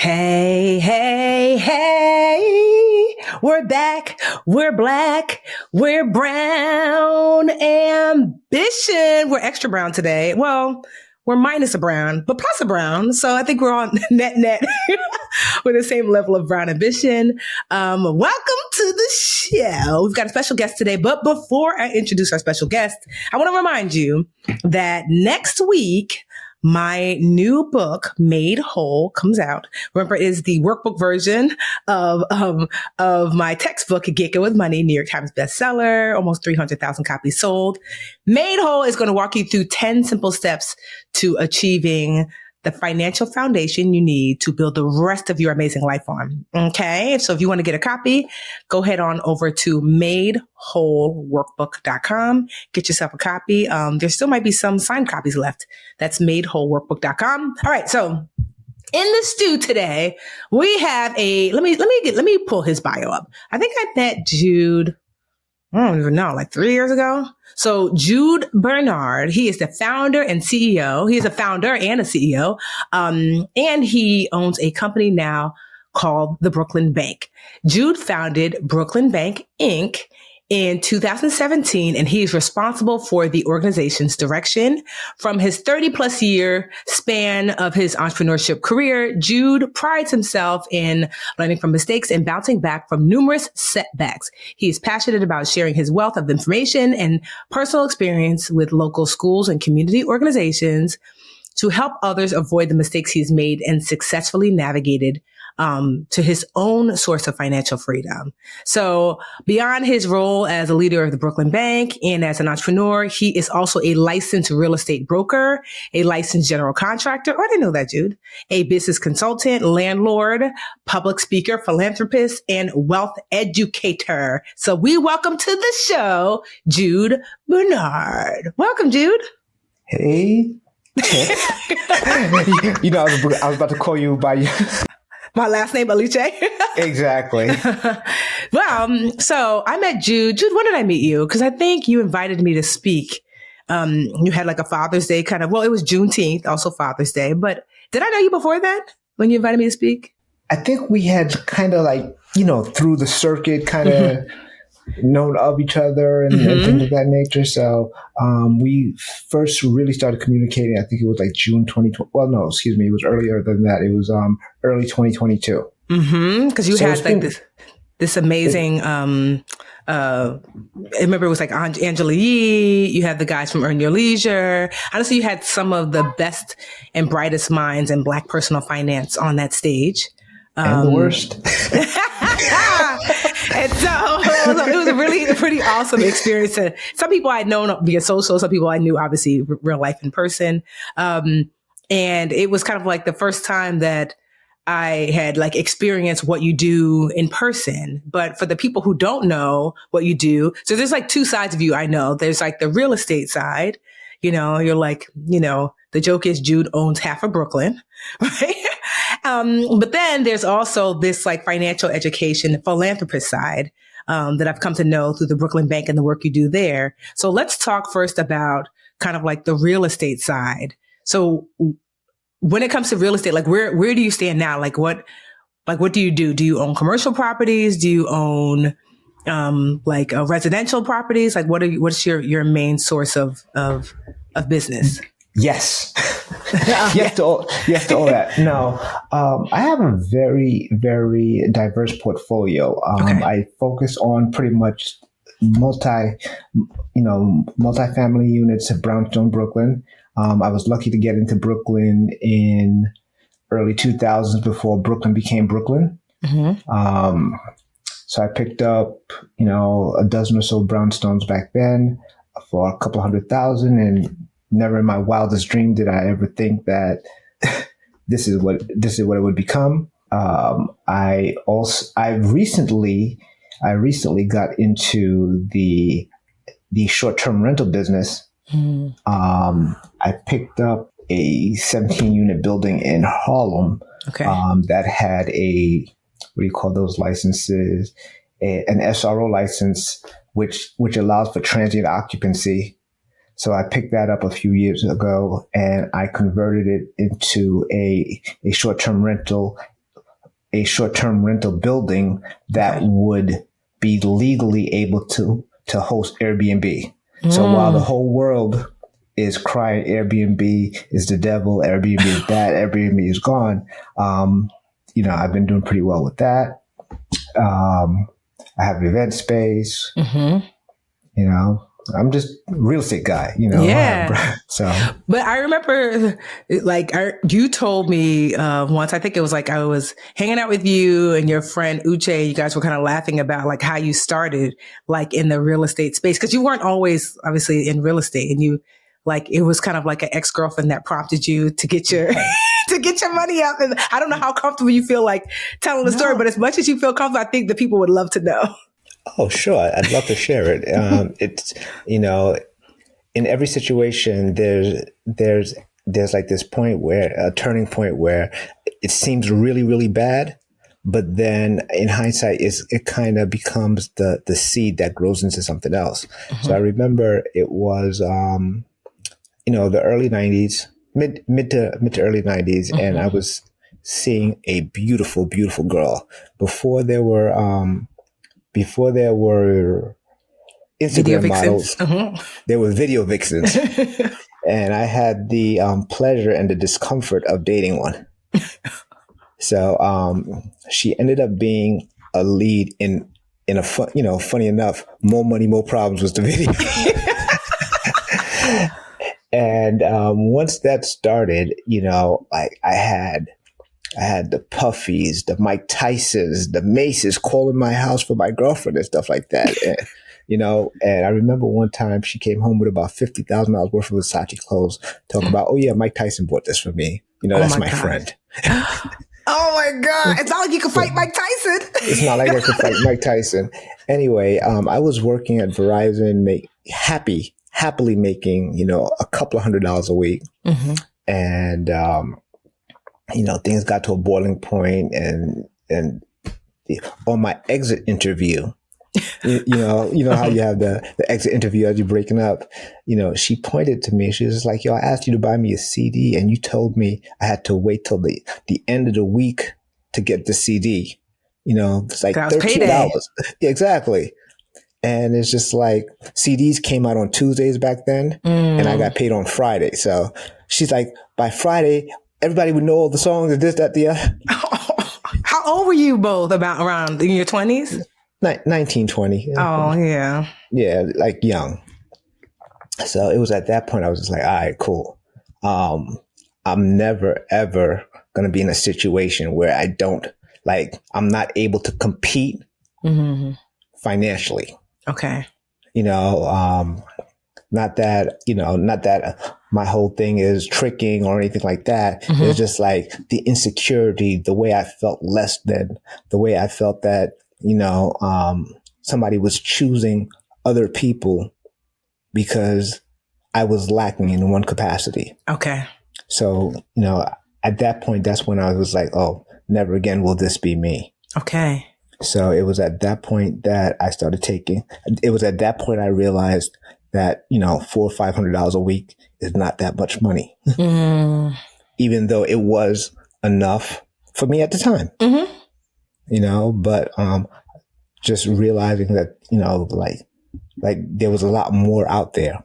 Hey, hey, hey, we're back, we're black, we're brown, ambition. We're extra brown today. Well, we're minus a brown, but plus a brown. So I think we're on net with the same level of brown ambition. Welcome to the show. We've got a special guest today, but before I introduce our special guest, I want to remind you that next week, my new book, Made Whole, comes out. Remember, it is the workbook version of my textbook, Get Good with Money, New York Times bestseller, almost 300,000 copies sold. Made Whole is going to walk you through 10 simple steps to achieving the financial foundation you need to build the rest of your amazing life on. Okay. So if you want to get a copy, go head on over to madewholeworkbook.com. Get yourself a copy. There still might be some signed copies left. That's madewholeworkbook.com. All right. So in the stew today, we have let me pull his bio up. I think I met Jude, I don't even know, like 3 years ago. So Jude Benard, he is the founder and CEO. He is a founder and a CEO. And he owns a company now called the Brooklyn Bank. Jude founded Brooklyn Bank Inc. in 2017, and he is responsible for the organization's direction. From his 30-plus year span of his entrepreneurship career, Jude prides himself in learning from mistakes and bouncing back from numerous setbacks. He is passionate about sharing his wealth of information and personal experience with local schools and community organizations to help others avoid the mistakes he's made and successfully navigated to his own source of financial freedom. So beyond his role as a leader of the Brooklyn Bank and as an entrepreneur, he is also a licensed real estate broker, a licensed general contractor. Oh, I didn't know that, Jude. A business consultant, landlord, public speaker, philanthropist, and wealth educator. So we welcome to the show, Jude Benard. Welcome, Jude. Hey. I was about to call you by my last name, Alice. Exactly. Well, so I met Jude. Jude, when did I meet you? Because I think you invited me to speak. You had like a Father's Day kind of, well, it was Juneteenth, also Father's Day. But did I know you before that when you invited me to speak? I think we had kind of like, through the circuit kind of known of each other and things of that nature. So we first really started communicating, I think it was like June 2020. Well, no, excuse me. It was earlier than that. It was early 2022. Because you had like this amazing, I remember it was like Angela Yee. You had the guys from Earn Your Leisure. Honestly, you had some of the best and brightest minds in Black personal finance on that stage. And the worst. And so it was a really pretty awesome experience. Some people I'd known via social, some people I knew obviously real life in person. And it was kind of like the first time that I had like experienced what you do in person. But for the people who don't know what you do, so there's like two sides of you I know. There's like the real estate side. You're like, the joke is Jude owns half of Brooklyn, right? But then there's also this like financial education philanthropist side that I've come to know through the Brooklyn Bank and the work you do there. So let's talk first about kind of like the real estate side. So when it comes to real estate, like where do you stand now? Like what do you do? Do you own commercial properties? Do you own residential properties? Like what's your main source of business? Yes. Yes to all that. No, I have a very, very diverse portfolio. Okay. I focus on pretty much multi-family units of brownstone Brooklyn. I was lucky to get into Brooklyn in early 2000s before Brooklyn became Brooklyn. So I picked up, a dozen or so brownstones back then for a couple $100,000, and never in my wildest dream did I ever think that this is what it would become. I recently got into the short-term rental business. I picked up a 17-unit building in Harlem. Okay. That had what do you call those licenses? An SRO license, which allows for transient occupancy. So I picked that up a few years ago and I converted it into a short-term rental a short-term rental building that would be legally able to host Airbnb. So while the whole world is crying Airbnb is the devil, Airbnb is bad, Airbnb is gone, I've been doing pretty well with that. I have an event space. I'm just a real estate guy, Yeah. So, but I remember, you told me once. I think it was like I was hanging out with you and your friend Uche. You guys were kind of laughing about like how you started, like in the real estate space, because you weren't always obviously in real estate, and you like it was kind of like an ex-girlfriend that prompted you to get your to get your money up. And I don't know how comfortable you feel like telling the story, but as much as you feel comfortable, I think the people would love to know. Oh, sure. I'd love to share it. It's, in every situation, there's like this point where a turning point where it seems really, really bad. But then in hindsight, it kind of becomes the seed that grows into something else. So I remember it was, the early 90s, mid to early 90s. And I was seeing a beautiful, beautiful girl before there were Instagram models. There were video vixens. And I had the pleasure and the discomfort of dating one. So she ended up being a lead in a funny enough, More Money, More Problems was the video. And once that started, like I had the Puffies, the Mike Tysons, the Maces calling my house for my girlfriend and stuff like that. And I remember one time she came home with about $50,000 worth of Versace clothes, talking about, oh yeah, Mike Tyson bought this for me. That's my friend. Oh my God. It's not like you can fight Mike Tyson. It's not like I could fight Mike Tyson. Anyway, I was working at Verizon, happily making, a couple of $100s a week. And, things got to a boiling point, and on my exit interview, you know how you have the exit interview as you're breaking up, she pointed to me. She was like, yo, I asked you to buy me a CD and you told me I had to wait till the end of the week to get the CD. It's like $13. Yeah, exactly. And it's just like CDs came out on Tuesdays back then, and I got paid on Friday. So she's like, by Friday, everybody would know all the songs and this, that, the other. How old were you both? About around in your 20s? 19, 20. Oh, yeah. Yeah, like young. So it was at that point I was just like, all right, cool. I'm never, ever going to be in a situation where I'm not able to compete financially. Okay. Not that my whole thing is tricking or anything like that. It's just like the insecurity, the way I felt less than, the way I felt that, somebody was choosing other people because I was lacking in one capacity. Okay. So, at that point, that's when I was like, oh, never again will this be me. Okay. So it was at that point that I started it was at that point I realized that, $400 or $500 a week is not that much money, even though it was enough for me at the time, but just realizing that, like there was a lot more out there.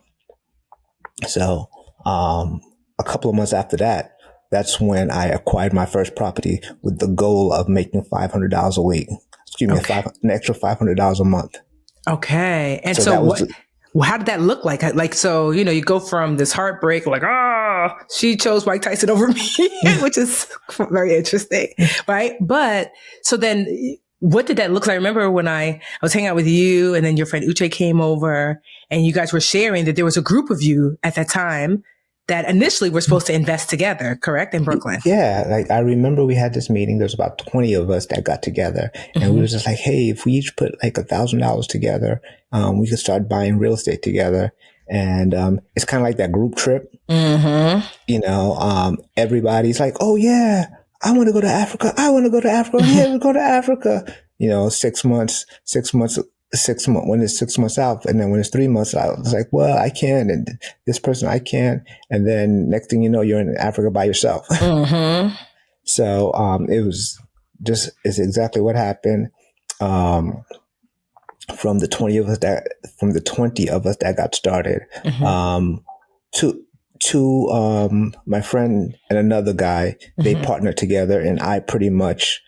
So a couple of months after that, that's when I acquired my first property with the goal of making $500 a week. An extra $500 a month. Okay. And so how did that look like? Like, so, you go from this heartbreak, like, she chose Mike Tyson over me, which is very interesting. Right. But so then what did that look like? I remember when I was hanging out with you and then your friend Uche came over and you guys were sharing that there was a group of you at that time that initially were supposed to invest together, correct? In Brooklyn. Yeah. Like I remember we had this meeting. There's about 20 of us that got together and we were just like, hey, if we each put like $1,000 together, we could start buying real estate together. And it's kind of like that group trip. Everybody's like, oh yeah, I want to go to Africa. I want to go to Africa. Yeah, we'll go to Africa. 6 months, when it's 6 months out. And then when it's 3 months out, it's like, well, I can. And this person, I can. And then next thing you know, you're in Africa by yourself. So it was this is exactly what happened. From the 20 of us that got started, to my friend and another guy, they partnered together, and I pretty much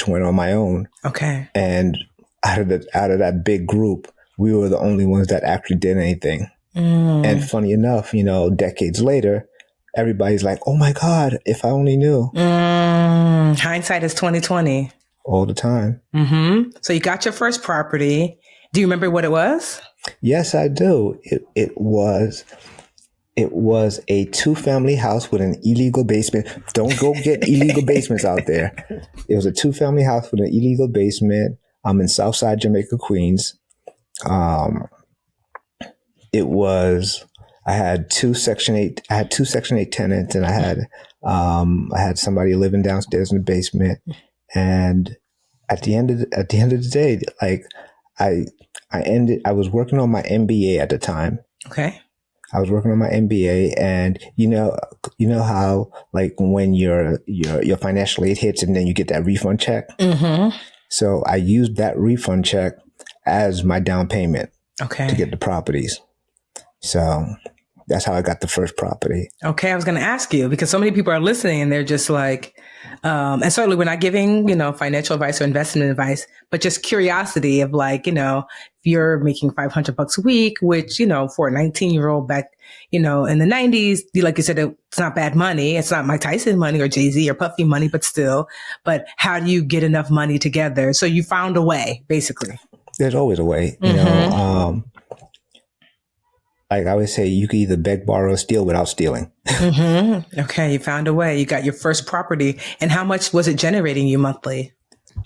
went on my own. Okay. And out of that big group, we were the only ones that actually did anything. And funny enough, decades later, everybody's like, "Oh my God, if I only knew." Hindsight is 2020. All the time. So you got your first property. Do you remember what it was? Yes, I do. It was a 2-family house with an illegal basement. Don't go get illegal basements out there. It was a 2-family house with an illegal basement. I'm in Southside Jamaica, Queens. It was. I had two Section 8 tenants, and I had somebody living downstairs in the basement. And at the end of the day, like I was working on my MBA at the time. Okay. I was working on my MBA, and you know how like when your financial aid hits and then you get that refund check. So I used that refund check as my down payment. Okay. To get the properties. So that's how I got the first property. Okay. I was going to ask you, because so many people are listening and they're just like, and certainly we're not giving, financial advice or investment advice, but just curiosity of like, if you're making $500 a week, which, for a 19-year-old back, in the 90s, like you said, it's not bad money. It's not Mike Tyson money or Jay-Z or Puffy money, but still, but how do you get enough money together? So you found a way, basically. There's always a way, like I always say, you can either beg, borrow, or steal without stealing. Okay. You found a way. You got your first property. And how much was it generating you monthly?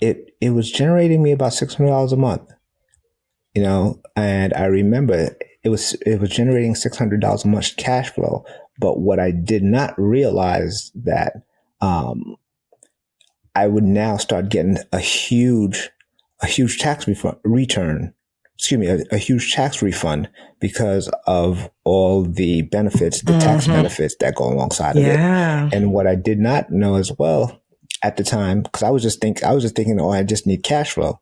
It was generating me about $600 a month, and I remember it was generating $600 a month cash flow. But what I did not realize that, I would now start getting a huge tax return. A huge tax refund because of all the benefits, the tax benefits that go alongside of it. And what I did not know as well at the time, because I was just thinking, oh, I just need cash flow.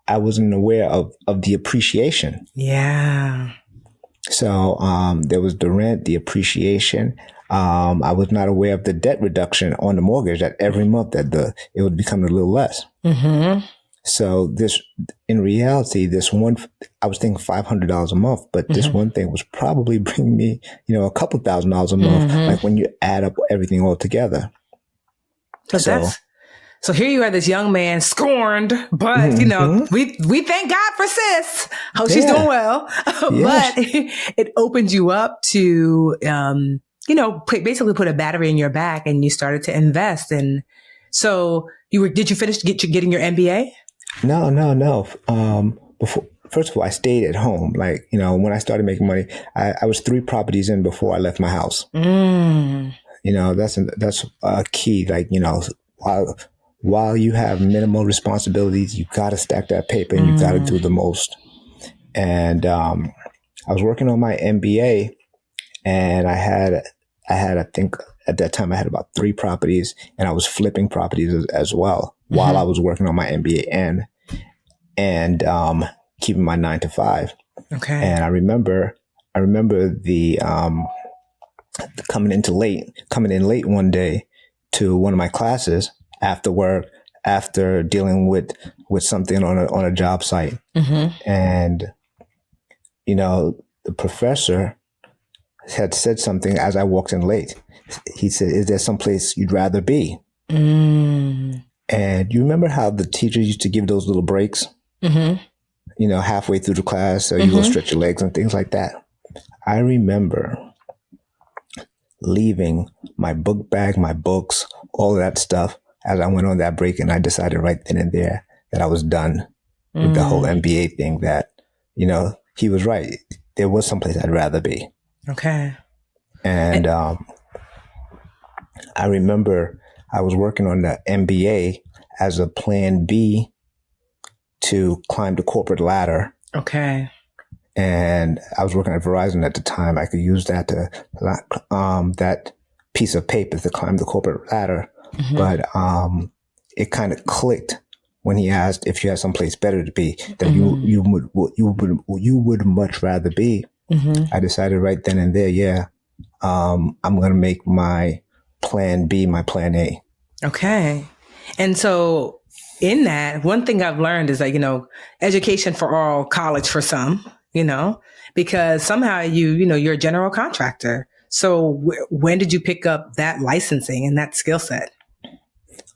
I wasn't aware of the appreciation. So there was the rent, the appreciation. I was not aware of the debt reduction on the mortgage, that every month that it would become a little less. So in reality, I was thinking $500 a month, but this one thing was probably bringing me, a couple $1,000s a month, like when you add up everything all together. So here you are, this young man scorned, but we thank God for sis. Hope she's doing well. But it opened you up to, basically put a battery in your back, and you started to invest. And so did you finish getting your MBA? No. First of all, I stayed at home. Like, when I started making money, I was 3 properties in before I left my house. That's a key. Like, while you have minimal responsibilities, you got to stack that paper and you got to do the most. And I was working on my MBA, and I think at that time I had about 3 properties, and I was flipping properties as well while I was working on my MBA and keeping my 9 to 5. Okay. And I remember the coming in late one day to one of my classes after work, after dealing with something on a job site. And the professor had said something as I walked in late. He said, "Is there someplace you'd rather be?" And you remember how the teachers used to give those little breaks, halfway through the class, so you go stretch your legs and things like that. I remember leaving my book bag, my books, all of that stuff as I went on that break, and I decided right then and there that I was done with the whole MBA thing, that, he was right. There was someplace I'd rather be. Okay. And I remember I was working on the MBA as a plan B to climb the corporate ladder. Okay. And I was working at Verizon at the time. I could use that that piece of paper to climb the corporate ladder. But it kind of clicked when he asked if you had someplace better to be that you would much rather be. I decided right then and there, I'm going to make my plan B my plan A. Okay. And so in that, one thing I've learned is that, education for all, college for some, because somehow you're a general contractor. So when did you pick up that licensing and that skill set?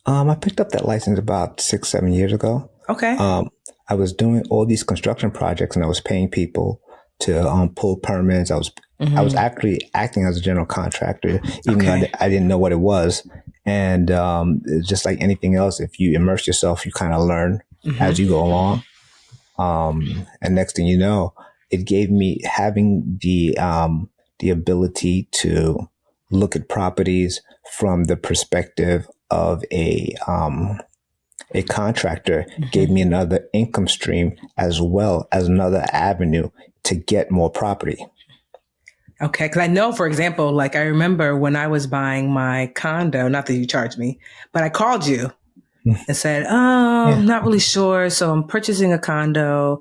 I picked up that license about 6-7 years ago. Okay. I was doing all these construction projects and I was paying people to pull permits. I was actually acting as a general contractor, even though I didn't know what it was. And it's just like anything else, if you immerse yourself, you kind of learn as you go along. And next thing you know, it gave me having the ability to look at properties from the perspective of a contractor gave me another income stream as well as another avenue to get more property. Okay. Cause I know, for example, like I remember when I was buying my condo, not that you charged me, but I called you and said, I'm not really sure. So I'm purchasing a condo.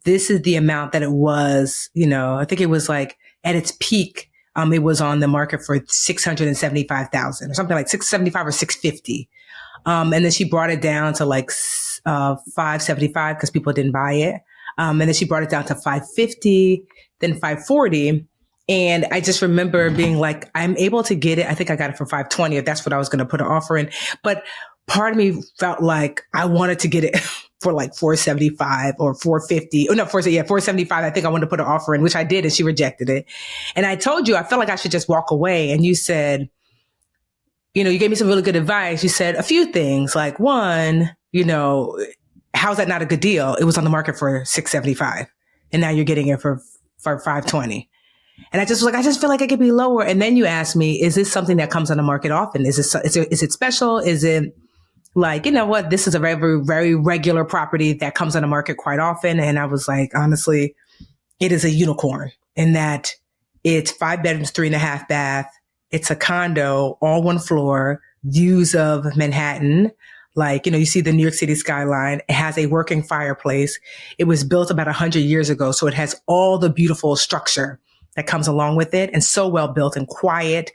This is the amount that it was, I think it was like at its peak. It was on the market for $675,000 or something like 675 or 650. And then she brought it down to like 575 because people didn't buy it. And then she brought it down to 550, then 540. And I just remember being like, I'm able to get it. I think I got it for 520 if that's what I was going to put an offer in. But part of me felt like I wanted to get it for like 475 or 450. Oh, no, 475. I think I wanted to put an offer in, which I did, and she rejected it. And I told you, I felt like I should just walk away. And you said, you gave me some really good advice. You said a few things like, one, how's that not a good deal? It was on the market for 675 and now you're getting it for 520. And I just was like, I just feel like it could be lower. And then you asked me, is this something that comes on the market often? Is it special? Is it like, this is a very, very regular property that comes on the market quite often. And I was like, honestly, it is a unicorn in that it's 5 bedrooms, 3.5 bath. It's a condo, all one floor, views of Manhattan. Like, you see the New York City skyline. It has a working fireplace. It was built about 100 years ago. So it has all the beautiful structure that comes along with it and so well built and quiet.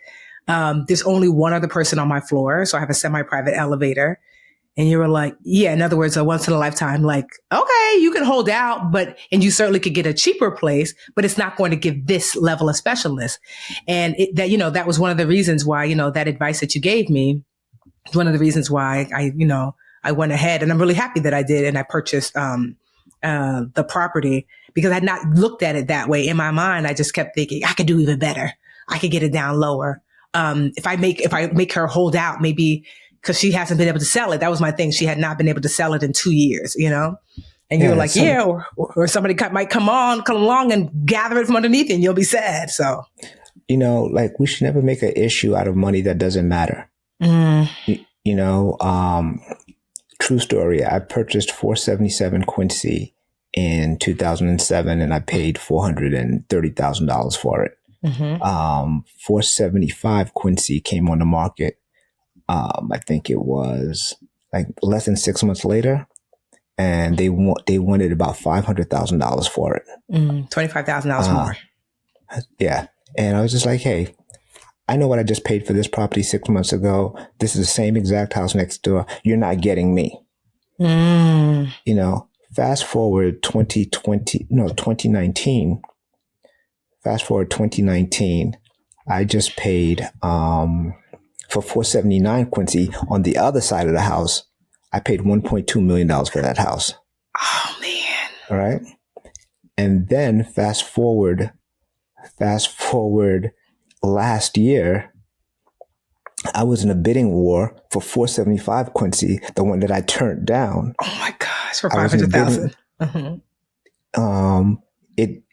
There's only one other person on my floor. So I have a semi-private elevator. And you were like, yeah, in other words, a once in a lifetime, like, okay, you can hold out, and you certainly could get a cheaper place, but it's not going to give this level of specialness. And that was one of the reasons why, that advice that you gave me, one of the reasons why I went ahead, and I'm really happy that I did. And I purchased, the property because I had not looked at it that way. In my mind, I just kept thinking I could do even better. I could get it down lower. If I make her hold out, maybe, because she hasn't been able to sell it. That was my thing. She had not been able to sell it in 2 years, And you were like, or somebody might come along and gather it from underneath and you'll be sad. So, like we should never make an issue out of money that doesn't matter. True story. I purchased 477 Quincy in 2007 and I paid $430,000 for it. 475 Quincy came on the market. I think it was like less than 6 months later, and they wanted about $500,000 for it. $25,000 more. Yeah, and I was just like, hey, I know what I just paid for this property 6 months ago. This is the same exact house next door. You're not getting me. Fast forward 2019. Fast forward 2019, I just paid for 479 Quincy on the other side of the house. I paid $1.2 million for that house. Oh man. All right. And then fast forward last year, I was in a bidding war for 475 Quincy, the one that I turned down. Oh my gosh, for 500,000.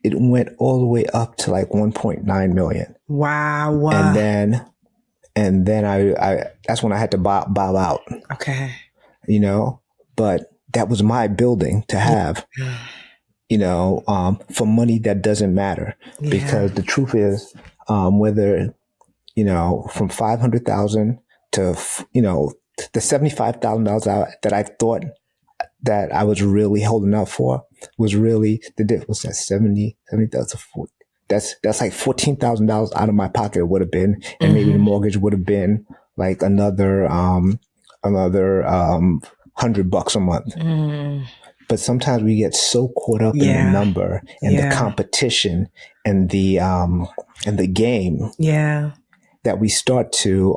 It went all the way up to like 1.9 million. Wow. And then I that's when I had to bow out. Okay. But that was my building to have, for money that doesn't matter. Yeah. Because the truth is, whether, from 500,000 to, the $75,000 that I thought that I was really holding out for was really the difference. That 70,000. That's like $14,000 out of my pocket it would have been, and maybe the mortgage would have been like another $100 a month. But sometimes we get so caught up in the number and the competition and the game that we start to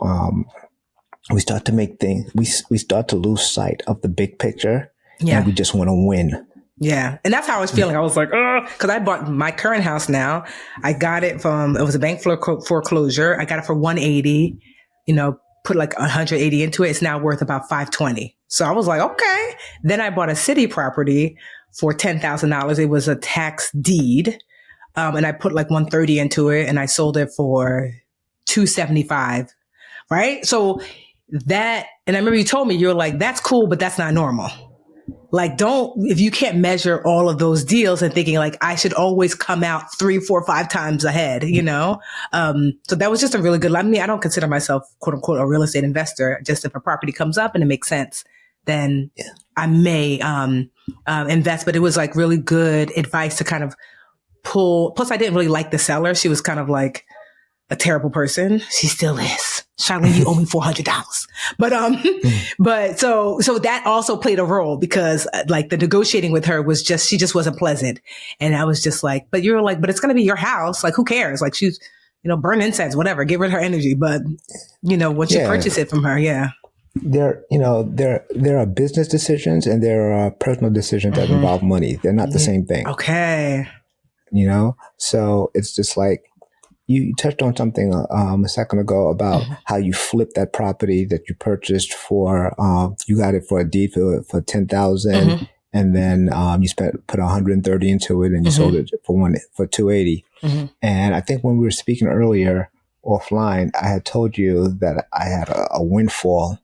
make things. We start to lose sight of the big picture, and we just want to win. Yeah. And that's how I was feeling. I was like, because I bought my current house now. I got it it was a bank foreclosure. I got it for $180, put like $180 into it. It's now worth about $520. So I was like, okay. Then I bought a city property for $10,000. It was a tax deed. And I put like $130 into it, and I sold it for $275. Right. So and I remember you told me, you were like, that's cool, but that's not normal. Like, if you can't measure all of those deals and thinking like, I should always come out 3, 4, 5 times ahead, So that was just a really good, I don't consider myself quote unquote a real estate investor. Just if a property comes up and it makes sense, then I may, invest. But it was like really good advice to kind of pull. Plus I didn't really like the seller. She was kind of like a terrible person. She still is. Charlene, you owe me $400. But so that also played a role, because like the negotiating with her was she just wasn't pleasant. And I was just like, but you're like, but it's going to be your house. Like, who cares? Like, she's, burn incense, whatever, give her energy. But, once you purchase it from her, There are business decisions and there are personal decisions that involve money. They're not the same thing. Okay. So it's just like, you touched on something a second ago about how you flipped that property that you purchased for. You got it for a deed for $10,000, and then you put $130 into it, and you sold it for $280. And I think when we were speaking earlier offline, I had told you that I had a windfall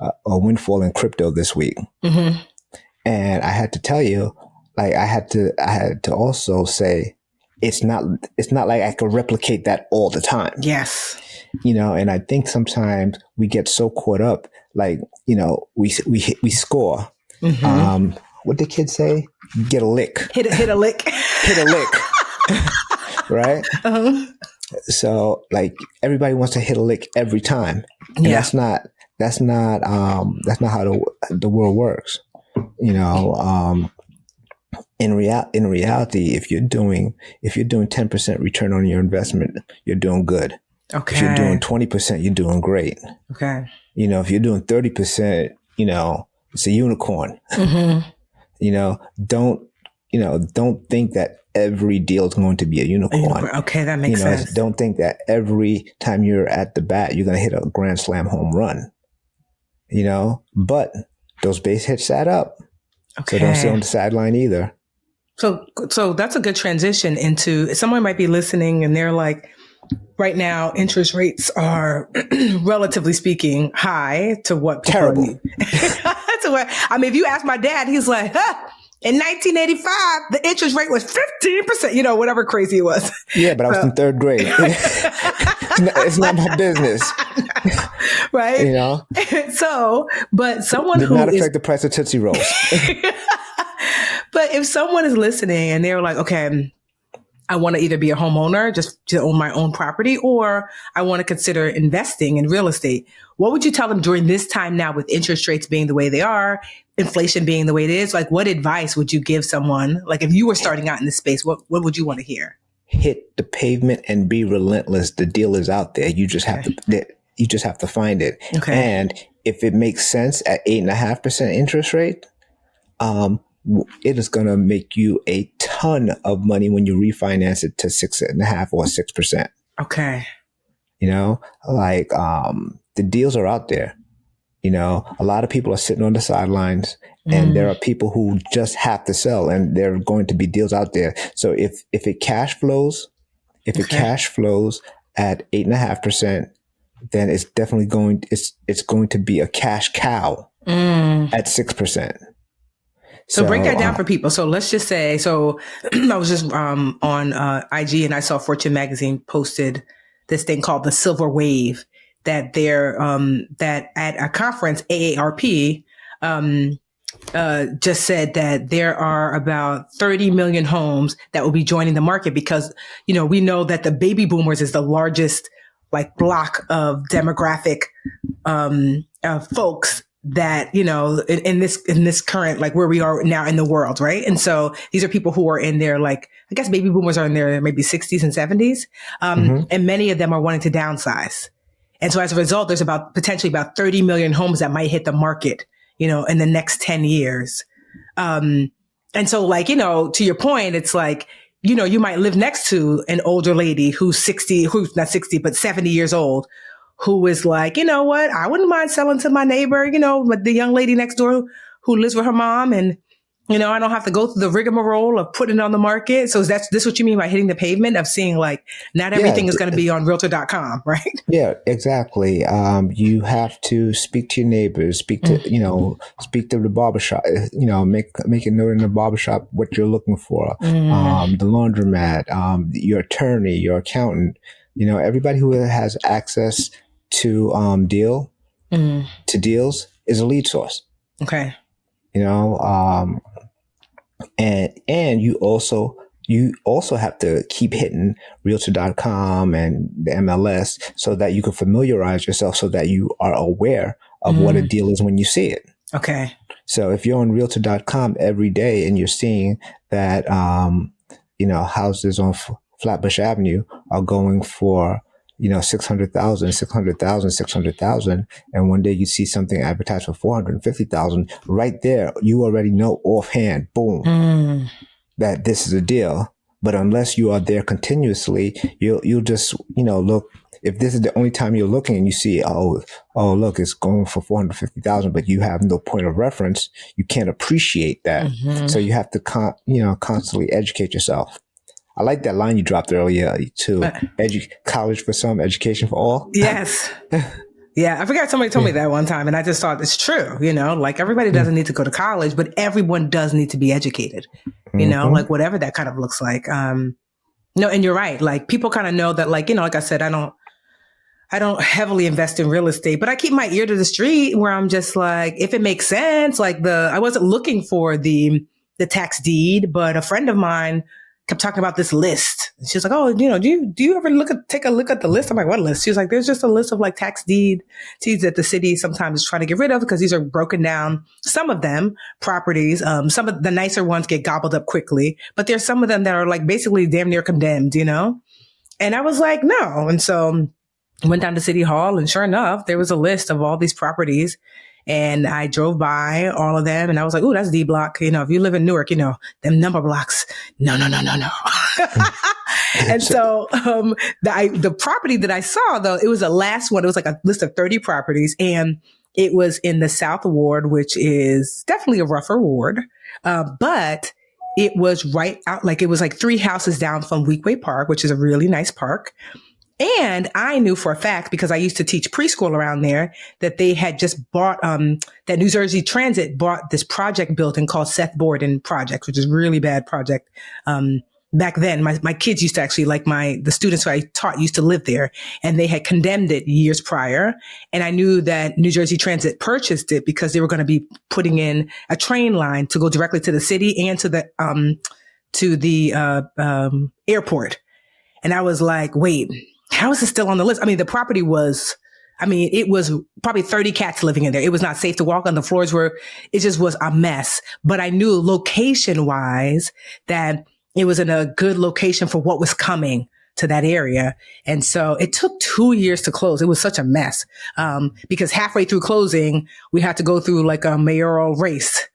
in crypto this week, and I had to tell you, like I had to also say, it's not like I could replicate that all the time. Yes. And I think sometimes we get so caught up, like, we score. What did kids say? Get a lick. Hit a lick. Hit a lick. Right? So like everybody wants to hit a lick every time. And that's not how the world works. In reality, if you're doing 10% return on your investment, you're doing good. Okay. If you're doing 20%, you're doing great. Okay. If you're doing 30%, it's a unicorn. Don't think that every deal is going to be a unicorn. Okay, that makes sense. Don't think that every time you're at the bat, you're going to hit a grand slam home run. But those base hits add up. Okay. So don't sit on the sideline either. So that's a good transition into, someone might be listening and they're like, right now, interest rates are relatively speaking high to what terrible. If you ask my dad, he's like, in 1985, the interest rate was 15%, whatever crazy it was. Yeah, but I was in third grade. It's not my business. Right? But someone did not affect the price of Tootsie Rolls. But if someone is listening and they're like, okay, I want to either be a homeowner, just to own my own property, or I want to consider investing in real estate, what would you tell them during this time now, with interest rates being the way they are, inflation being the way it is? Like, what advice would you give someone? Like, if you were starting out in this space, what would you want to hear? Hit the pavement and be relentless. The deal is out there. You just have to find it. Okay. And if it makes sense at 8.5% interest rate, it is going to make you a ton of money when you refinance it to 6.5 or 6%. Okay. The deals are out there. A lot of people are sitting on the sidelines, and there are people who just have to sell, and there are going to be deals out there. So if it cash flows, at 8.5%, then it's definitely it's going to be a cash cow at 6%. So break that down for people. So let's just say, I was just on IG, and I saw Fortune magazine posted this thing called the silver wave. that that at a conference, AARP, just said that there are about 30 million homes that will be joining the market because, we know that the baby boomers is the largest like block of demographic, folks that, in this current, like where we are now in the world. Right. And so these are people who are in their, like, I guess baby boomers are in their maybe 60s and 70s. And many of them are wanting to downsize. And so as a result, there's potentially about 30 million homes that might hit the market, in the next 10 years. And so like, to your point, it's like, you might live next to an older lady who's not 60, but 70 years old, who is like, you know what, I wouldn't mind selling to my neighbor, but the young lady next door who lives with her mom, and, I don't have to go through the rigmarole of putting it on the market. So is this what you mean by hitting the pavement, of seeing like not everything is going to be on realtor.com, right? Yeah, exactly. You have to speak to your neighbors, speak to the barbershop, make a note in the barbershop what you're looking for, the laundromat, your attorney, your accountant, everybody who has access to deals is a lead source. Okay. And you also have to keep hitting realtor.com and the MLS so that you can familiarize yourself so that you are aware of what a deal is when you see it. Okay. So if you're on realtor.com every day and you're seeing that, houses on Flatbush Avenue are going for, 600,000. And one day you see something advertised for 450,000 right there. You already know offhand, boom, that this is a deal. But unless you are there continuously, you'll just, look, if this is the only time you're looking and you see, oh, look, it's going for 450,000, but you have no point of reference, you can't appreciate that. So you have to, constantly educate yourself. I like that line you dropped earlier too. College for some, education for all. Yes. Yeah. I forgot somebody told me that one time, and I just thought it's true. Like everybody doesn't need to go to college, but everyone does need to be educated, like whatever that kind of looks like. No, and you're right. Like people kind of know that, like, like I said, I don't heavily invest in real estate, but I keep my ear to the street where I'm just like, if it makes sense, like I wasn't looking for the tax deed, but a friend of mine kept talking about this list. And she was like, oh, do you ever take a look at the list? I'm like, what list? She was like, there's just a list of like tax deeds that the city sometimes is trying to get rid of because these are broken down. Some of them properties, some of the nicer ones get gobbled up quickly, but there's some of them that are like basically damn near condemned, And I was like, no. And so went down to City Hall, and sure enough, there was a list of all these properties. And I drove by all of them, and I was like, "Ooh, that's D block." If you live in Newark, them number blocks. No. And so, the property that I saw, though, it was the last one. It was like a list of 30 properties, and it was in the South Ward, which is definitely a rougher ward, but it was right out. Like it was like 3 houses down from Weekway Park, which is a really nice park. And I knew for a fact, because I used to teach preschool around there, that they had just bought, that New Jersey Transit bought this project building called Seth Borden Project, which is a really bad project. Back then, my kids used to actually, like the students who I taught used to live there, and they had condemned it years prior. And I knew that New Jersey Transit purchased it because they were going to be putting in a train line to go directly to the city and to the airport. And I was like, wait, how is it still on the list? I mean, the property was, it was probably 30 cats living in there. It was not safe to walk on. The floors it just was a mess. But I knew location wise that it was in a good location for what was coming to that area. And so it took 2 years to close. It was such a mess. Because halfway through closing, we had to go through like a mayoral race,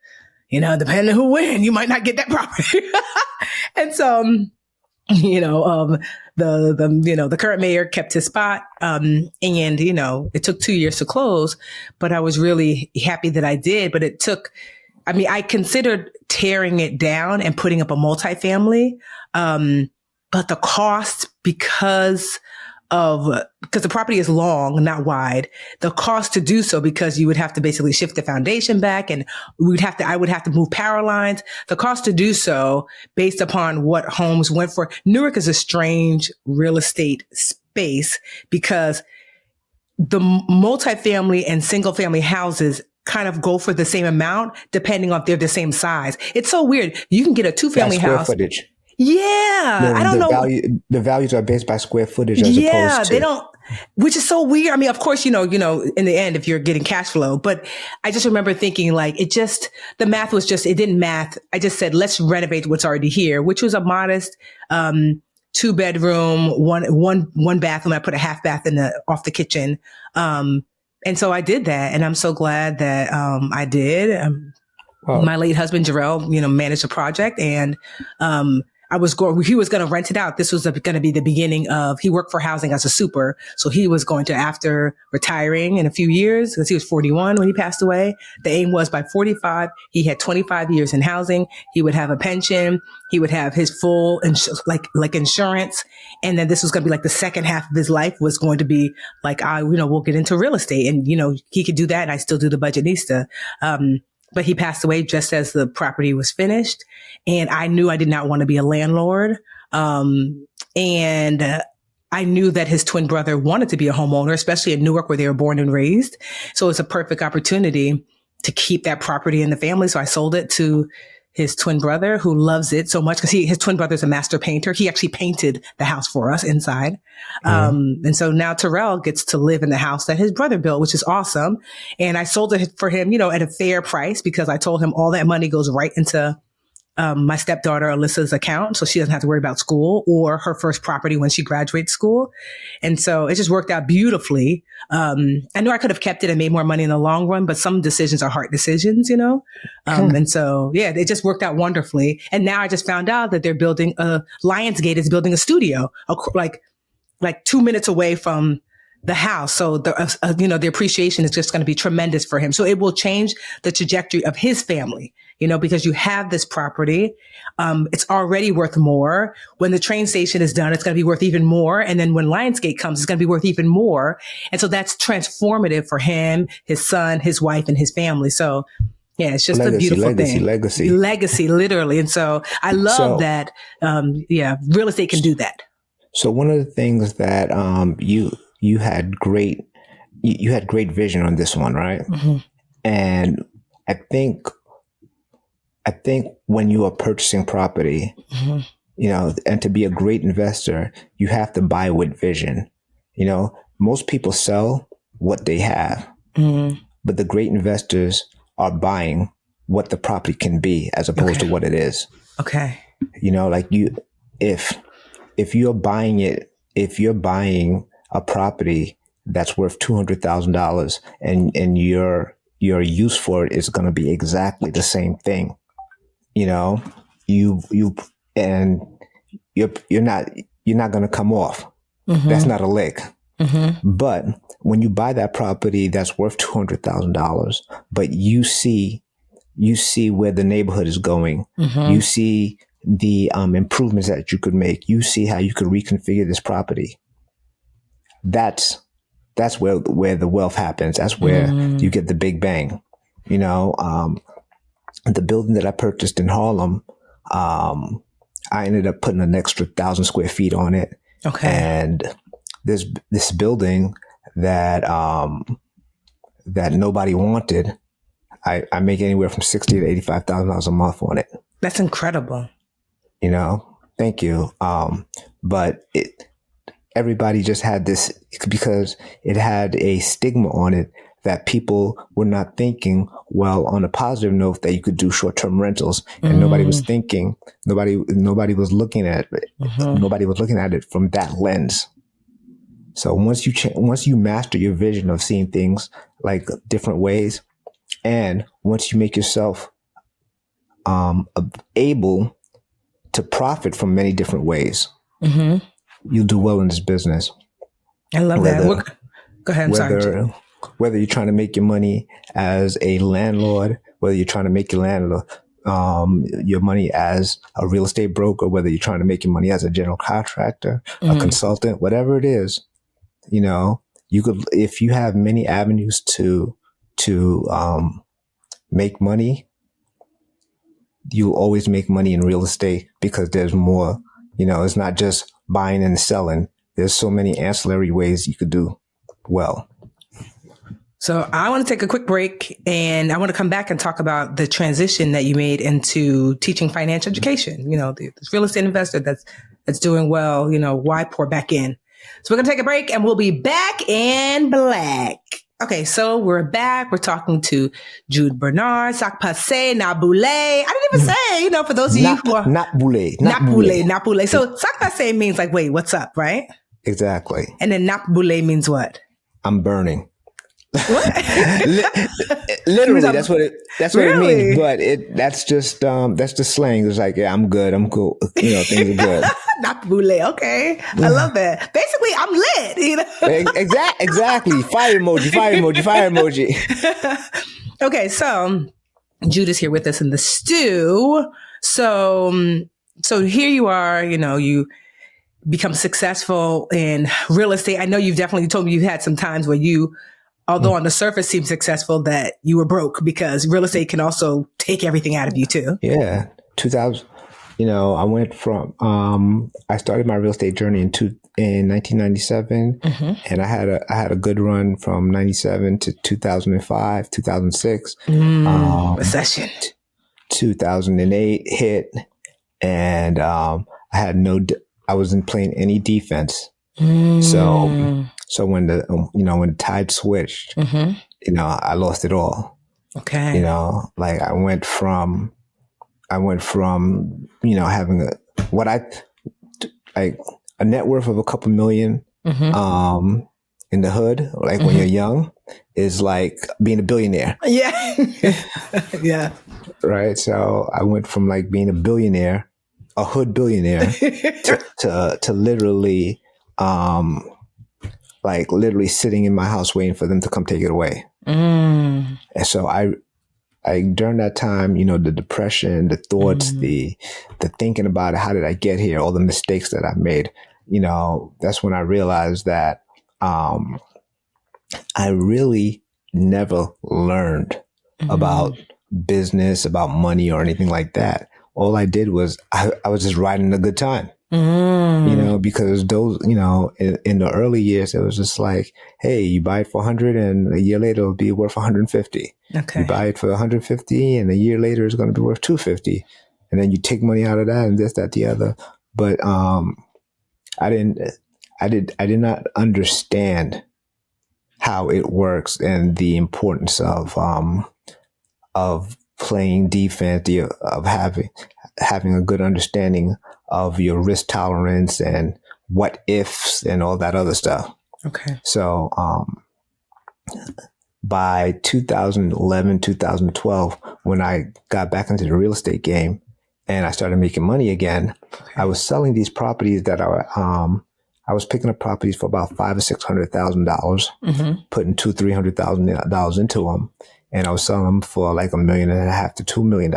depending on who wins, you might not get that property. And so, the current mayor kept his spot. And, it took 2 years to close, but I was really happy that I did. But it took, I considered tearing it down and putting up a multifamily. But the cost, because the property is long, not wide, the cost to do so, because you would have to basically shift the foundation back, and I would have to move power lines. The cost to do so, based upon what homes went for. Newark is a strange real estate space because the multifamily and single family houses kind of go for the same amount depending on if they're the same size. It's so weird. You can get a 2-family square house. footage. Yeah. I don't know. The values are based by square footage as opposed to. They don't, which is so weird. I mean, of course, in the end, if you're getting cash flow, but I just remember thinking like, the math was just, it didn't math. I just said, let's renovate what's already here, which was a modest, 2-bedroom, one bathroom. I put a half bath off the kitchen. And so I did that, and I'm so glad that I did. My late husband Jarrell, managed the project, and he was going to rent it out. This was going to be the beginning of. He worked for housing as a super, so he was going to, after retiring in a few years, because he was 41 when he passed away. The aim was by 45, he had 25 years in housing. He would have a pension. He would have his full like insurance. And then this was going to be like the second half of his life was going to be like, we'll get into real estate. And, he could do that. And I still do the Budgetnista. But he passed away just as the property was finished. And I knew I did not want to be a landlord. And I knew that his twin brother wanted to be a homeowner, especially in Newark where they were born and raised. So it's a perfect opportunity to keep that property in the family. So I sold it to his twin brother, who loves it so much because his twin brother's a master painter. He actually painted the house for us inside. And so now Terrell gets to live in the house that his brother built, which is awesome. And I sold it for him, at a fair price because I told him all that money goes right into my stepdaughter Alyssa's account, so she doesn't have to worry about school or her first property when she graduates school. And so it just worked out beautifully. I knew I could have kept it and made more money in the long run, but some decisions are hard decisions, And so, it just worked out wonderfully. And now I just found out that they're building Lionsgate is building a studio, like 2 minutes away from the house. So the appreciation is just going to be tremendous for him. So it will change the trajectory of his family, because you have this property. It's already worth more. When the train station is done, it's going to be worth even more. And then when Lionsgate comes, it's going to be worth even more. And so that's transformative for him, his son, his wife, and his family. So it's just a beautiful thing. Legacy, literally. And so I love that. Real estate can do that. So one of the things that, you had great vision on this one, right? Mm-hmm. And I think when you are purchasing property, and to be a great investor, you have to buy with vision. Most people sell what they have, but the great investors are buying what the property can be as opposed to what it is. Okay. If you're buying a property that's worth $200,000 and your use for it is going to be exactly the same thing, you're not going to come off. Mm-hmm. That's not a lick. Mm-hmm. But when you buy that property that's worth $200,000, but you see where the neighborhood is going, you see the improvements that you could make, you see how you could reconfigure this property. That's where the wealth happens. That's where you get the big bang. The building that I purchased in Harlem, I ended up putting an extra 1,000 square feet on it. Okay. And this building that nobody wanted, I make anywhere from $60,000 to $85,000 a month on it. That's incredible. Thank you. But everybody just had this because it had a stigma on it that people were not thinking, well, on a positive note, that you could do short-term rentals, and nobody was thinking, nobody was looking at it. Nobody was looking at it from that lens. So once you master your vision of seeing things like different ways, and once you make yourself able to profit from many different ways, you'll do well in this business. I love that. Go ahead. I'm sorry. Whether you're trying to make your money as a landlord, whether you're trying to make your money as a real estate broker, whether you're trying to make your money as a general contractor, a consultant, whatever it is, you could, if you have many avenues to make money, you'll always make money in real estate because there's more. It's not just buying and selling. There's so many ancillary ways you could do well. So I want to take a quick break and I want to come back and talk about the transition that you made into teaching financial education. You know, this real estate investor that's doing well, you know, why pour back in? So we're going to take a break and we'll be back in black. Okay, so we're back. We're talking to Jude Benard, Sac Passe, Naboule. I didn't even say, you know, for those of you who are... Naboule. So Sac Passe means like, wait, what's up, right? Exactly. And then Naboule means what? I'm burning. What? Literally, that's what it means. But that's just slang. It's like, yeah, I'm good. I'm cool. You know, things are good. Naboule. Okay, I love that. Basically, I'm lit. You know. Exactly. Fire emoji. Fire emoji. Fire emoji. Okay, so Jude is here with us in the stew. So here you are. You know, you become successful in real estate. I know you've definitely told me you've had some times where you, although on the surface seems successful, that you were broke because real estate can also take everything out of you too. Yeah. 2000, you know, I went from, I started my real estate journey in 1997 and I had a good run from 97 to 2005, 2006. Recession. 2008 hit and, I wasn't playing any defense. So when the tide switched, you know, I lost it all. Okay. You know, like I went from, you know, having a net worth of a couple million, in the hood, like when you're young, is like being a billionaire. Yeah. Yeah. Right. So I went from like being a hood billionaire to literally, like literally sitting in my house waiting for them to come take it away. And so I during that time, you know, the depression, the thoughts, the thinking about it, how did I get here? All the mistakes that I've made, you know, that's when I realized that, I really never learned about business, about money or anything like that. All I did was I was just riding a good time, you know, because those, you know, in the early years, it was just like, hey, you buy it for 100 and a year later it'll be worth 150. Okay. You buy it for 150 and a year later it's going to be worth 250. And then you take money out of that and this, that, the other. But, I did not understand how it works and the importance of playing defense, of having a good understanding of your risk tolerance and what ifs and all that other stuff. Okay. So, by 2011, 2012, when I got back into the real estate game and I started making money again, I was selling these properties that I was picking up properties for about $500,000 or $600,000, putting $200,000-$300,000 into them. And I was selling them for like $1.5 million to $2 million.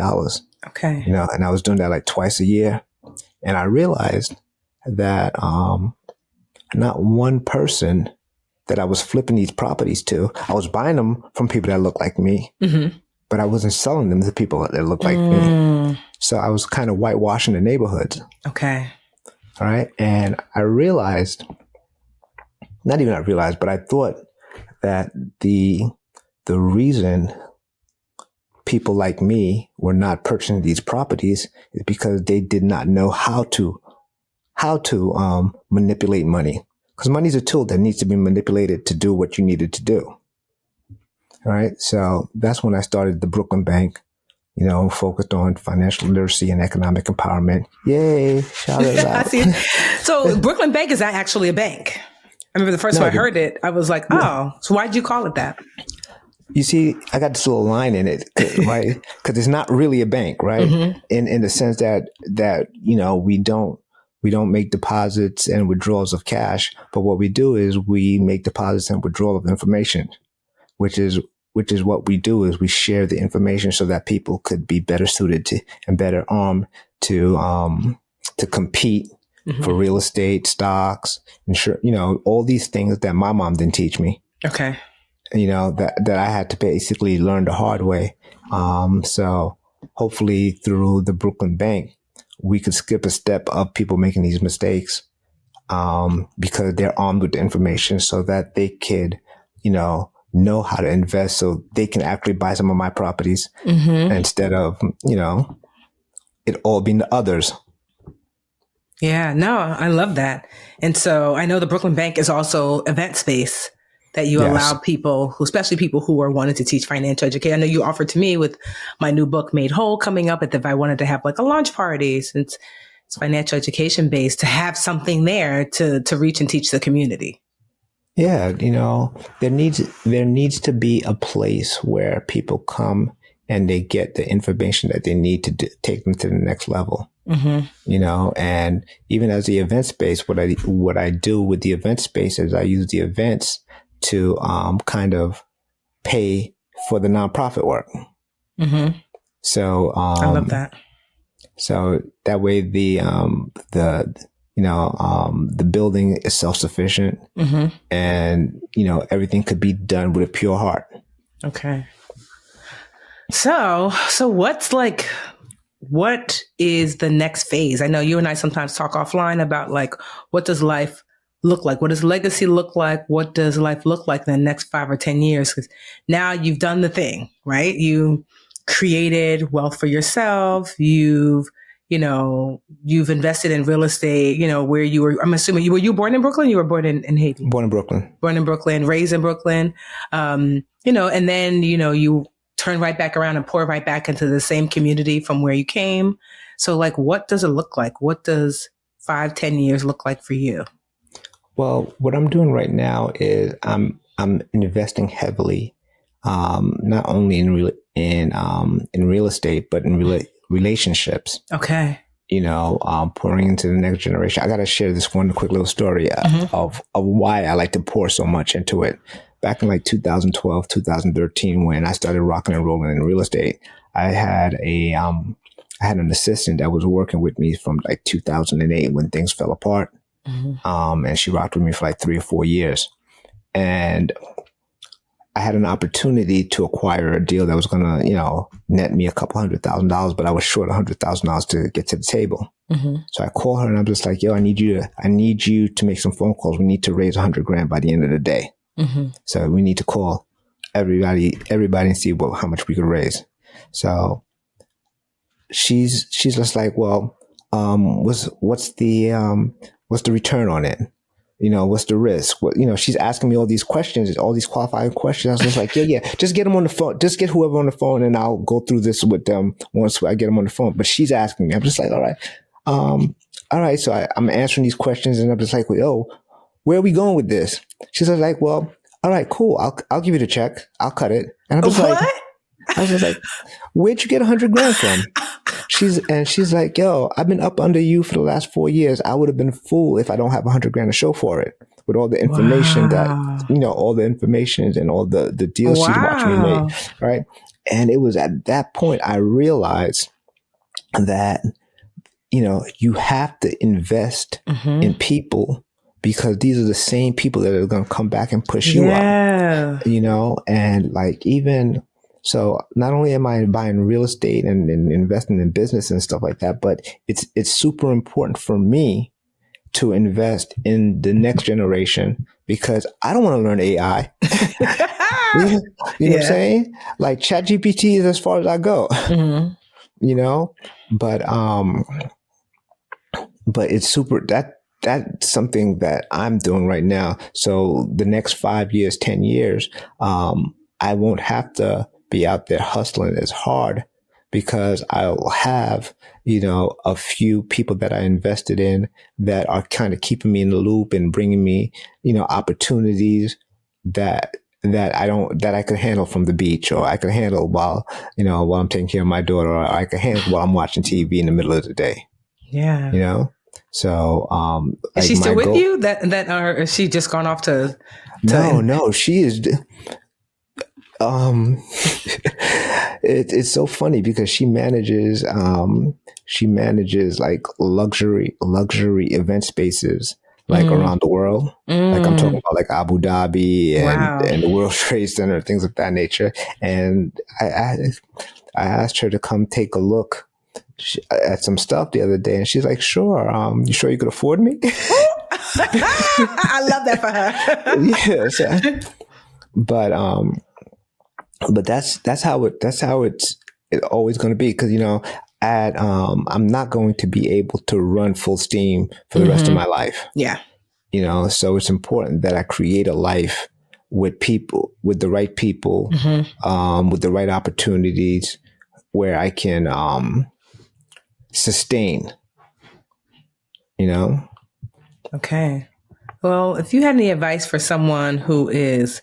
Okay. You know, and I was doing that like twice a year. And I realized that, not one person that I was flipping these properties to, I was buying them from people that looked like me, but I wasn't selling them to people that looked like me. So I was kind of whitewashing the neighborhoods. Okay. All right. And I realized, but I thought that the reason people like me were not purchasing these properties is because they did not know how to manipulate money. Because money is a tool that needs to be manipulated to do what you needed to do. All right. So that's when I started the Brooklyn Bank, you know, focused on financial literacy and economic empowerment. Yay. Shout it out. I see. So Brooklyn Bank is not actually a bank. I remember the first time I heard it, I was like, oh, so why'd you call it that? You see, I got this little line in it, right? Because it's not really a bank, right? In the sense that, you know, we don't make deposits and withdrawals of cash, but what we do is we make deposits and withdrawal of information, which is what we do is we share the information so that people could be better suited to and better armed to compete for real estate, stocks, insure, you know, all these things that my mom didn't teach me. Okay. You know, that I had to basically learn the hard way. So hopefully through the Brooklyn Bank, we could skip a step of people making these mistakes, because they're armed with the information so that they could, you know, know how to invest so they can actually buy some of my properties instead of, it all being the others. Yeah, no, I love that. And so I know the Brooklyn Bank is also event space that you allow people who, especially people who are wanting to teach financial education. I know you offered to me with my new book, Made Whole, coming up if I wanted to have like a launch party, since it's financial education based, to have something there to reach and teach the community. Yeah. There needs to be a place where people come and they get the information that they need to take them to the next level. And even as the event space, what I do with the event space is I use the events to kind of pay for the nonprofit work. So I love that. So that way the building is self-sufficient, and everything could be done with a pure heart. Okay. So what is the next phase? I know you and I sometimes talk offline about like, what does life look like? What does legacy look like? What does life look like in the next 5 or 10 years? Because now you've done the thing, right? You created wealth for yourself. You've invested in real estate, where you were, I'm assuming were you born in Brooklyn? You were born in Haiti? Born in Brooklyn, raised in Brooklyn. And then, you turn right back around and pour right back into the same community from where you came. So like, what does it look like? What does 5-10 years look like for you? Well, what I'm doing right now is I'm investing heavily, not only in real estate, but in relationships. Okay. Pouring into the next generation. I got to share this one quick little story of why I like to pour so much into it. Back in like 2012, 2013, when I started rocking and rolling in real estate, I had an assistant that was working with me from like 2008 when things fell apart. And she rocked with me for like 3 or 4 years. And I had an opportunity to acquire a deal that was going to, net me a couple $100,000, but I was short $100,000 to get to the table. So I called her and I'm just like, yo, I need you to make some phone calls. We need to raise $100,000 by the end of the day. So we need to call everybody and see how much we could raise. So she's just like, well, what's the return on it? What's the risk? She's asking me all these questions, all these qualifying questions. I was just like, yeah, just get them on the phone. Just get whoever on the phone and I'll go through this with them once I get them on the phone. But she's asking me. I'm just like, all right. So I'm answering these questions and I'm just like, yo, where are we going with this? She's like, well, all right, cool. I'll give you the check. I'll cut it. And I'm just I was just like, where'd you get $100,000 from? She's like, yo, I've been up under you for the last 4 years. I would have been a fool if I don't have $100,000 to show for it. With all the information all the information and all the deals she's watching me make, right? And it was at that point I realized that, you have to invest in people, because these are the same people that are going to come back and push you up, and like, even so, not only am I buying real estate and investing in business and stuff like that, but it's super important for me to invest in the next generation, because I don't want to learn AI. You know what I'm saying? Like ChatGPT is as far as I go, but it's super, that's something that I'm doing right now. So the next 5 years, 10 years, I won't have to be out there hustling as hard, because I'll have, a few people that I invested in that are kind of keeping me in the loop and bringing me, opportunities that I could handle from the beach, or I could handle while I'm taking care of my daughter, or I could handle while I'm watching TV in the middle of the day. Yeah. So, is she still with you? Or is she just gone off to No, she is. It's so funny because she manages like luxury event spaces like around the world. Like I'm talking about like Abu Dhabi and the World Trade Center, things of that nature. And I asked her to come take a look at some stuff the other day, and she's like, sure. You sure you could afford me? I love that for her. Yes. But that's how it's always going to be. Cause I'm not going to be able to run full steam for the rest of my life. Yeah. So it's important that I create a life with people, with the right people, with the right opportunities where I can, sustain, Okay. Well, if you had any advice for someone who is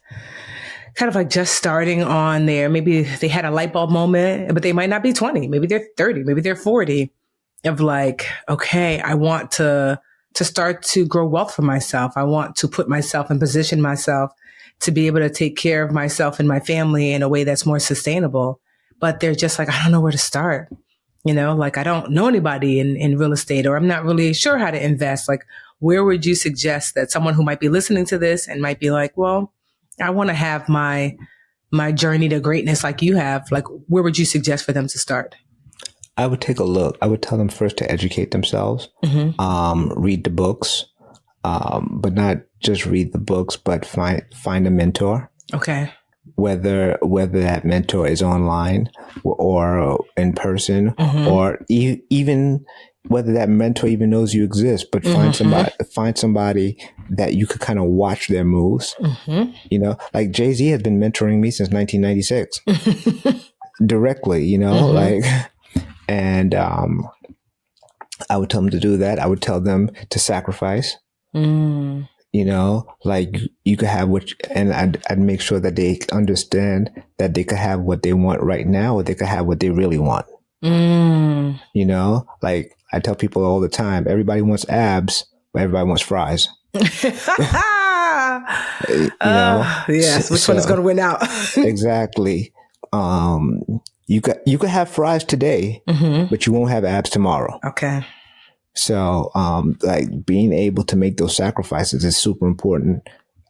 kind of like just starting on there, maybe they had a light bulb moment, but they might not be 20, maybe they're 30, maybe they're 40, of like, okay, I want to start to grow wealth for myself. I want to put myself and position myself to be able to take care of myself and my family in a way that's more sustainable. But they're just like, I don't know where to start. Like I don't know anybody in real estate, or I'm not really sure how to invest. Like, where would you suggest that someone who might be listening to this and might be like, well, I want to have my journey to greatness like you have, like, where would you suggest for them to start? I would take a look. I would tell them first to educate themselves, read the books, but not just read the books, but find a mentor. Okay. Whether that mentor is online or in person, or even whether that mentor even knows you exist, but find somebody that you could kind of watch their moves. Like Jay-Z has been mentoring me since 1996 directly, and I would tell them to do that. I would tell them to sacrifice. Like you could have and I'd make sure that they understand that they could have what they want right now, or they could have what they really want. Like I tell people all the time, everybody wants abs, but everybody wants fries. Yes. Which one is going to win out? Exactly. You could have fries today, but you won't have abs tomorrow. Okay. So, like being able to make those sacrifices is super important.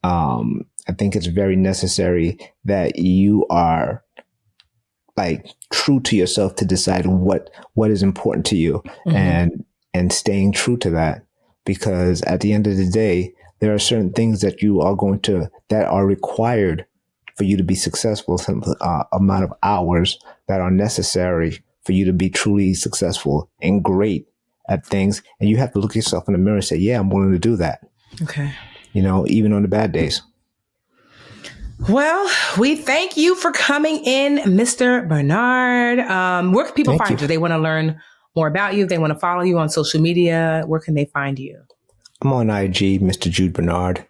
I think it's very necessary that you are like true to yourself to decide what is important to you, and staying true to that, because at the end of the day, there are certain things that that are required for you to be successful, some amount of hours that are necessary for you to be truly successful and great at things. And you have to look yourself in the mirror and say, yeah, I'm willing to do that. Okay. Even on the bad days. Well, we thank you for coming in, Mr. Benard. Where can people find you? They want to learn more about you. They want to follow you on social media. Where can they find you? I'm on IG, Mr. Jude Benard.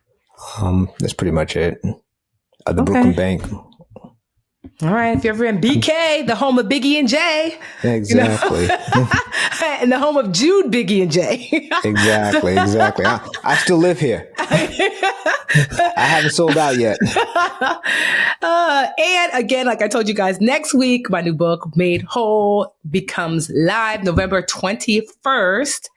That's pretty much it. The Brooklyn Bank. All right. If you're ever in BK, the home of Biggie and Jay. Exactly. And the home of Jude, Biggie, and Jay. Exactly. I still live here. I haven't sold out yet. And again, like I told you guys, next week, my new book, Made Whole, becomes live November 21st.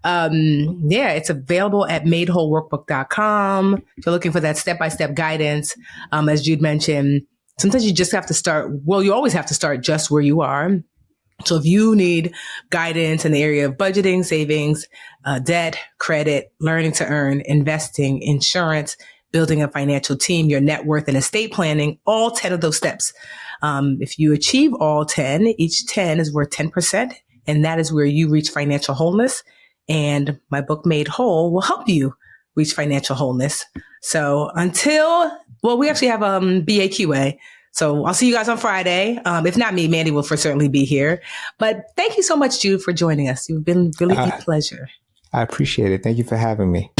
It's available at madewholeworkbook.com. If you're looking for that step-by-step guidance, as Jude mentioned, sometimes you just have to start. Well, you always have to start just where you are. So if you need guidance in the area of budgeting, savings, debt, credit, learning to earn, investing, insurance, building a financial team, your net worth, and estate planning, all 10 of those steps. If you achieve all 10, each 10 is worth 10%. And that is where you reach financial wholeness. And my book, Made Whole, will help you reach financial wholeness. So we actually have BAQA. So I'll see you guys on Friday. If not me, Mandy will for certainly be here. But thank you so much, Jude, for joining us. You've been really a pleasure. I appreciate it. Thank you for having me.